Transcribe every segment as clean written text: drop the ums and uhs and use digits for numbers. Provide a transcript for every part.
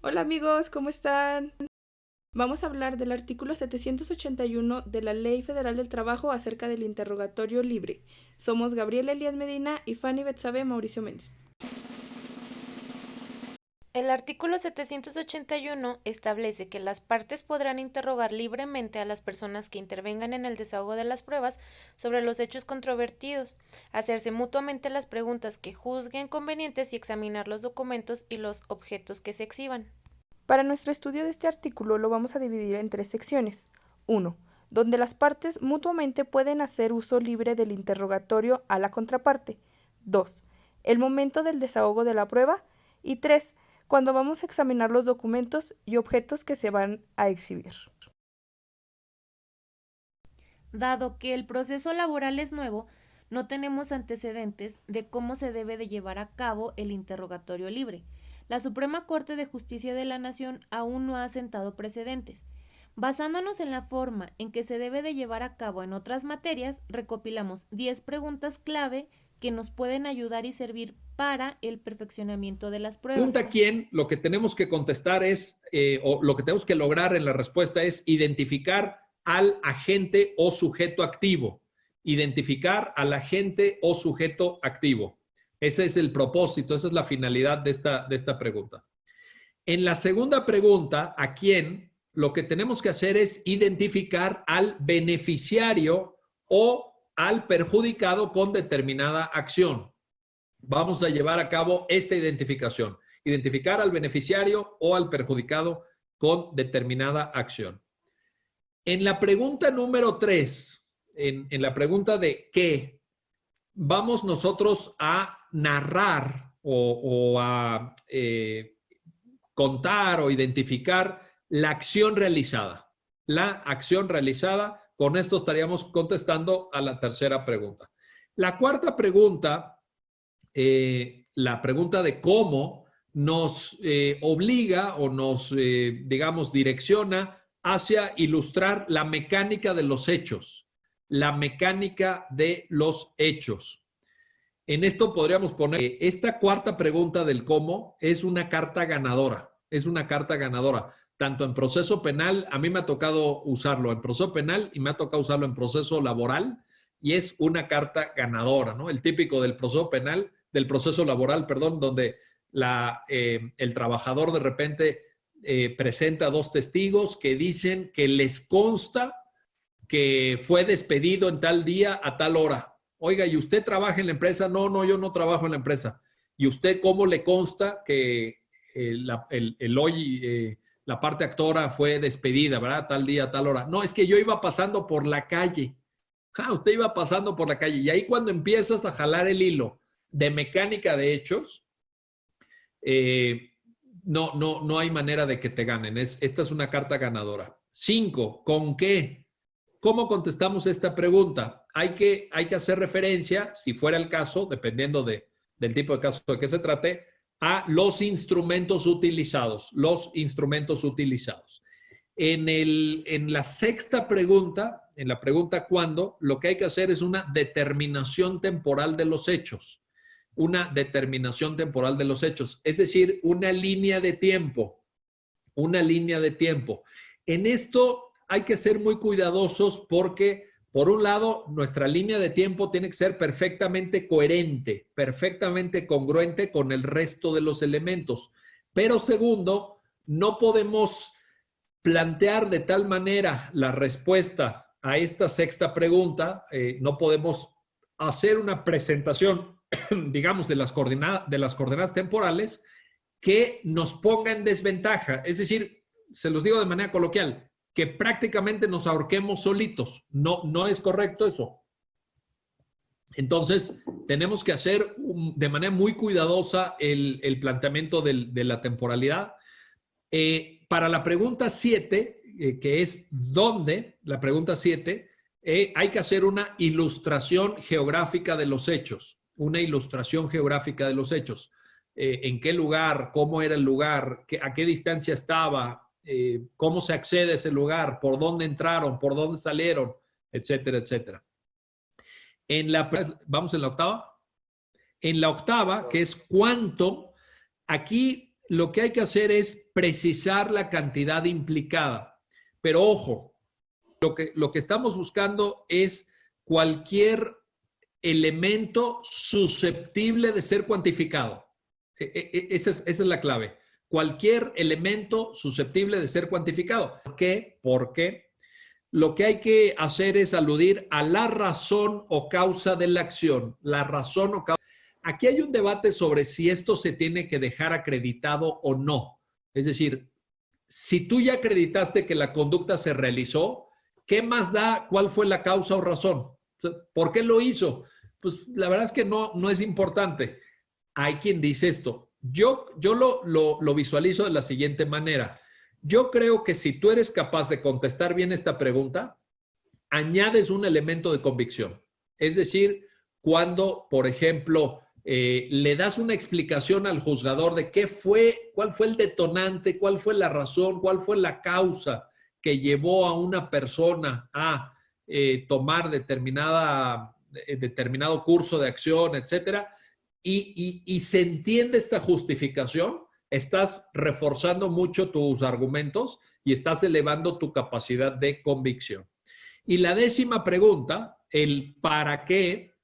Hola amigos, ¿cómo están? Vamos a hablar del artículo 781 de la Ley Federal del Trabajo acerca del interrogatorio libre. Somos Gabriela Elías Medina y Fanny Betsabe Mauricio Méndez. El artículo 781 establece que las partes podrán interrogar libremente a las personas que intervengan en el desahogo de las pruebas sobre los hechos controvertidos, hacerse mutuamente las preguntas que juzguen convenientes y examinar los documentos y los objetos que se exhiban. Para nuestro estudio de este artículo lo vamos a dividir en tres secciones. Uno, donde las partes mutuamente pueden hacer uso libre del interrogatorio a la contraparte. 2, el momento del desahogo de la prueba. Y 3, cuando vamos a examinar los documentos y objetos que se van a exhibir. Dado que el proceso laboral es nuevo, no tenemos antecedentes de cómo se debe de llevar a cabo el interrogatorio libre. La Suprema Corte de Justicia de la Nación aún no ha sentado precedentes. Basándonos en la forma en que se debe de llevar a cabo en otras materias, recopilamos 10 preguntas clave que nos pueden ayudar y servir para el perfeccionamiento de las pruebas. Pregunta quién, lo que tenemos que contestar es, o lo que tenemos que lograr en la respuesta es identificar al agente o sujeto activo. Identificar al agente o sujeto activo. Ese es el propósito, esa es la finalidad de esta pregunta. En la segunda pregunta, ¿a quién? Lo que tenemos que hacer es identificar al beneficiario o al perjudicado con determinada acción. Vamos a llevar a cabo esta identificación. Identificar al beneficiario o al perjudicado con determinada acción. En la pregunta número 3, en la pregunta de qué, vamos nosotros a narrar o a contar o identificar la acción realizada. La acción realizada, con esto estaríamos contestando a la tercera pregunta. La cuarta pregunta, la pregunta de cómo, nos obliga o nos, digamos, direcciona hacia ilustrar la mecánica de los hechos. La mecánica de los hechos. En esto podríamos poner que esta cuarta pregunta del cómo es una carta ganadora. Es una carta ganadora. Tanto en proceso penal, a mí me ha tocado usarlo en proceso penal y me ha tocado usarlo en proceso laboral y es una carta ganadora, ¿no? El típico del proceso penal, del proceso laboral, perdón, donde el trabajador de repente presenta dos testigos que dicen que les consta que fue despedido en tal día a tal hora. Oiga, ¿y usted trabaja en la empresa? No, no, yo no trabajo en la empresa. ¿Y usted cómo le consta que la parte actora fue despedida, ¿verdad? Tal día, tal hora. No, es que yo iba pasando por la calle. Usted iba pasando por la calle. Y ahí cuando empiezas a jalar el hilo de mecánica de hechos, eh, no hay manera de que te ganen. Esta es una carta ganadora. 5, ¿con qué? ¿Cómo contestamos esta pregunta? Hay que hacer referencia, si fuera el caso, dependiendo del tipo de caso de que se trate, a los instrumentos utilizados. Los instrumentos utilizados. En la sexta pregunta, en la pregunta ¿cuándo?, lo que hay que hacer es una determinación temporal de los hechos. Una determinación temporal de los hechos. Es decir, una línea de tiempo. Una línea de tiempo. En esto hay que ser muy cuidadosos porque, por un lado, nuestra línea de tiempo tiene que ser perfectamente coherente, perfectamente congruente con el resto de los elementos. Pero segundo, no podemos plantear de tal manera la respuesta a esta sexta pregunta, no podemos hacer una presentación, digamos, de las coordenadas temporales que nos ponga en desventaja. Es decir, se los digo de manera coloquial, que prácticamente nos ahorquemos solitos. No es correcto eso. Entonces, tenemos que hacer de manera muy cuidadosa el planteamiento de la temporalidad. Para la pregunta 7, que es ¿dónde? La pregunta 7, hay que hacer una ilustración geográfica de los hechos. Una ilustración geográfica de los hechos. En qué lugar, cómo era el lugar, a qué distancia estaba, cómo se accede a ese lugar, por dónde entraron, por dónde salieron, etcétera, etcétera. Vamos en la octava. En la octava, que es cuánto, aquí lo que hay que hacer es precisar la cantidad implicada. Pero ojo, lo que estamos buscando es cualquier elemento susceptible de ser cuantificado. Esa es la clave. Cualquier elemento susceptible de ser cuantificado. ¿Por qué? Porque lo que hay que hacer es aludir a la razón o causa de la acción. La razón o causa. Aquí hay un debate sobre si esto se tiene que dejar acreditado o no. Es decir, si tú ya acreditaste que la conducta se realizó, ¿qué más da cuál fue la causa o razón? ¿Por qué lo hizo? Pues la verdad es que no es importante. Hay quien dice esto. Yo lo visualizo de la siguiente manera. Yo creo que si tú eres capaz de contestar bien esta pregunta, añades un elemento de convicción. Es decir, cuando, por ejemplo, le das una explicación al juzgador de cuál fue el detonante, cuál fue la razón, cuál fue la causa que llevó a una persona a tomar determinado curso de acción, etcétera, y se entiende esta justificación, estás reforzando mucho tus argumentos y estás elevando tu capacidad de convicción. Y la 10ª pregunta, el para qué,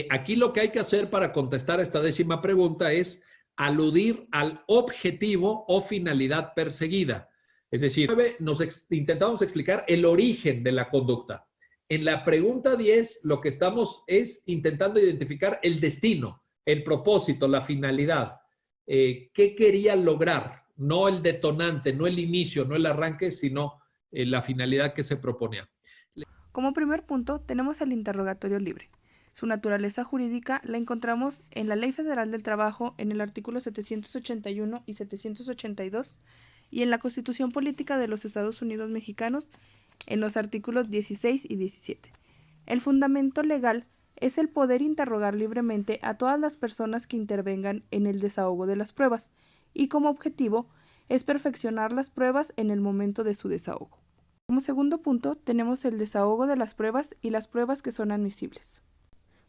aquí lo que hay que hacer para contestar esta 10ª pregunta es aludir al objetivo o finalidad perseguida. Es decir, intentamos explicar el origen de la conducta. En la pregunta 10, lo que estamos es intentando identificar el destino, el propósito, la finalidad. ¿Qué quería lograr? No el detonante, no el inicio, no el arranque, sino la finalidad que se proponía. Como primer punto, tenemos el interrogatorio libre. Su naturaleza jurídica la encontramos en la Ley Federal del Trabajo en el artículo 781 y 782 y en la Constitución Política de los Estados Unidos Mexicanos en los artículos 16 y 17. El fundamento legal es el poder interrogar libremente a todas las personas que intervengan en el desahogo de las pruebas y como objetivo es perfeccionar las pruebas en el momento de su desahogo. Como segundo punto tenemos el desahogo de las pruebas y las pruebas que son admisibles.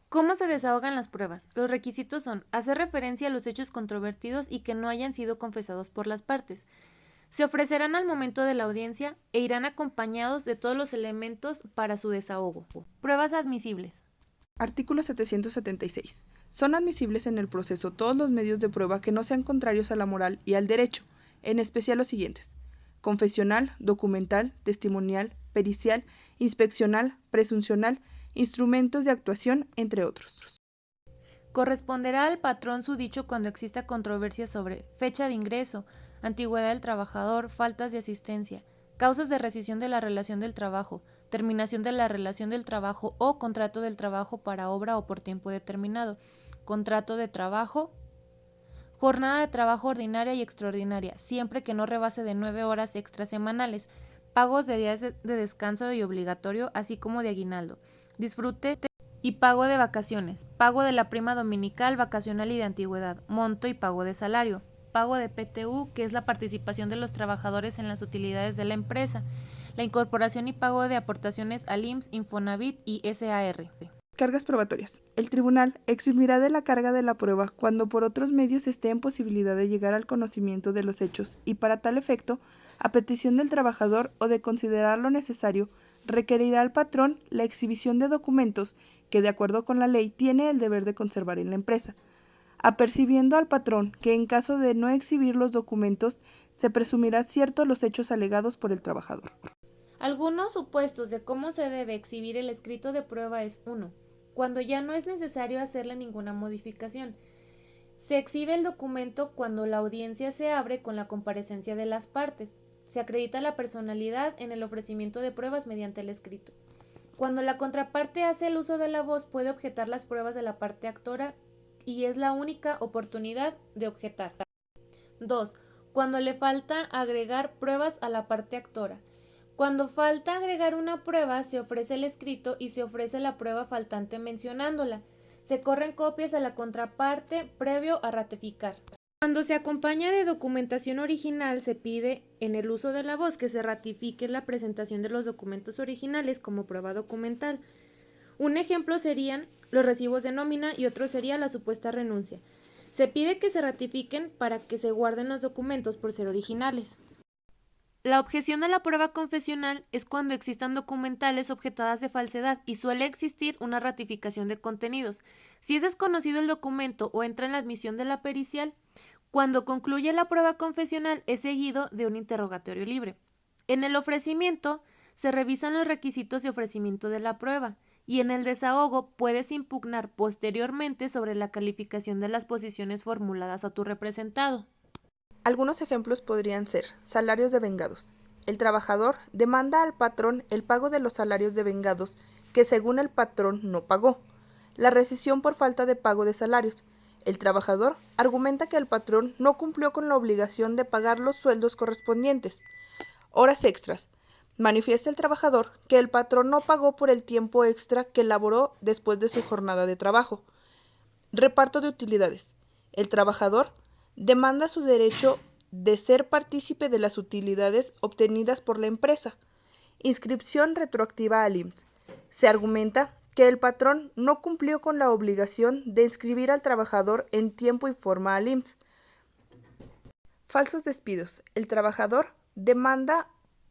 ¿Cómo se desahogan las pruebas? Los requisitos son hacer referencia a los hechos controvertidos y que no hayan sido confesados por las partes. Se ofrecerán al momento de la audiencia e irán acompañados de todos los elementos para su desahogo. Pruebas admisibles. Artículo 776. Son admisibles en el proceso todos los medios de prueba que no sean contrarios a la moral y al derecho, en especial los siguientes: confesional, documental, testimonial, pericial, inspeccional, presuncional, instrumentos de actuación, entre otros. Corresponderá al patrón su dicho cuando exista controversia sobre fecha de ingreso, antigüedad del trabajador, faltas de asistencia, causas de rescisión de la relación del trabajo, terminación de la relación del trabajo o contrato del trabajo para obra o por tiempo determinado, contrato de trabajo, jornada de trabajo ordinaria y extraordinaria, siempre que no rebase de 9 horas extras semanales, pagos de días de descanso y obligatorio, así como de aguinaldo, disfrute y pago de vacaciones, pago de la prima dominical, vacacional y de antigüedad, monto y pago de salario, pago de PTU, que es la participación de los trabajadores en las utilidades de la empresa, la incorporación y pago de aportaciones al IMSS, Infonavit y SAR. Cargas probatorias. El tribunal eximirá de la carga de la prueba cuando por otros medios esté en posibilidad de llegar al conocimiento de los hechos y para tal efecto, a petición del trabajador o de considerarlo necesario, requerirá al patrón la exhibición de documentos que de acuerdo con la ley tiene el deber de conservar en la empresa, apercibiendo al patrón que en caso de no exhibir los documentos se presumirá ciertos los hechos alegados por el trabajador. Algunos supuestos de cómo se debe exhibir el escrito de prueba es 1. Cuando ya no es necesario hacerle ninguna modificación. Se exhibe el documento cuando la audiencia se abre con la comparecencia de las partes. Se acredita la personalidad en el ofrecimiento de pruebas mediante el escrito. Cuando la contraparte hace el uso de la voz, puede objetar las pruebas de la parte actora y es la única oportunidad de objetar. 2. Cuando le falta agregar pruebas a la parte actora. Cuando falta agregar una prueba, se ofrece el escrito y se ofrece la prueba faltante mencionándola. Se corren copias a la contraparte previo a ratificar. Cuando se acompaña de documentación original, se pide en el uso de la voz que se ratifique la presentación de los documentos originales como prueba documental. Un ejemplo serían los recibos de nómina y otro sería la supuesta renuncia. Se pide que se ratifiquen para que se guarden los documentos por ser originales. La objeción a la prueba confesional es cuando existan documentales objetadas de falsedad y suele existir una ratificación de contenidos. Si es desconocido el documento o entra en la admisión de la pericial, cuando concluye la prueba confesional es seguido de un interrogatorio libre. En el ofrecimiento se revisan los requisitos de ofrecimiento de la prueba y en el desahogo puedes impugnar posteriormente sobre la calificación de las posiciones formuladas a tu representado. Algunos ejemplos podrían ser salarios devengados. El trabajador demanda al patrón el pago de los salarios devengados que según el patrón no pagó. La rescisión por falta de pago de salarios. El trabajador argumenta que el patrón no cumplió con la obligación de pagar los sueldos correspondientes. Horas extras. Manifiesta el trabajador que el patrón no pagó por el tiempo extra que laboró después de su jornada de trabajo. Reparto de utilidades. El trabajador demanda su derecho de ser partícipe de las utilidades obtenidas por la empresa. Inscripción retroactiva al IMSS. Se argumenta que el patrón no cumplió con la obligación de inscribir al trabajador en tiempo y forma al IMSS. Falsos despidos. El trabajador demanda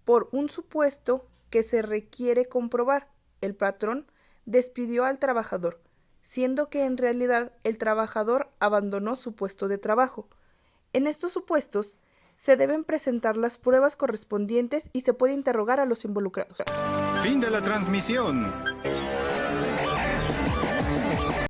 por un supuesto que se requiere comprobar. El patrón despidió al trabajador, siendo que en realidad el trabajador abandonó su puesto de trabajo. En estos supuestos, se deben presentar las pruebas correspondientes y se puede interrogar a los involucrados. Fin de la transmisión.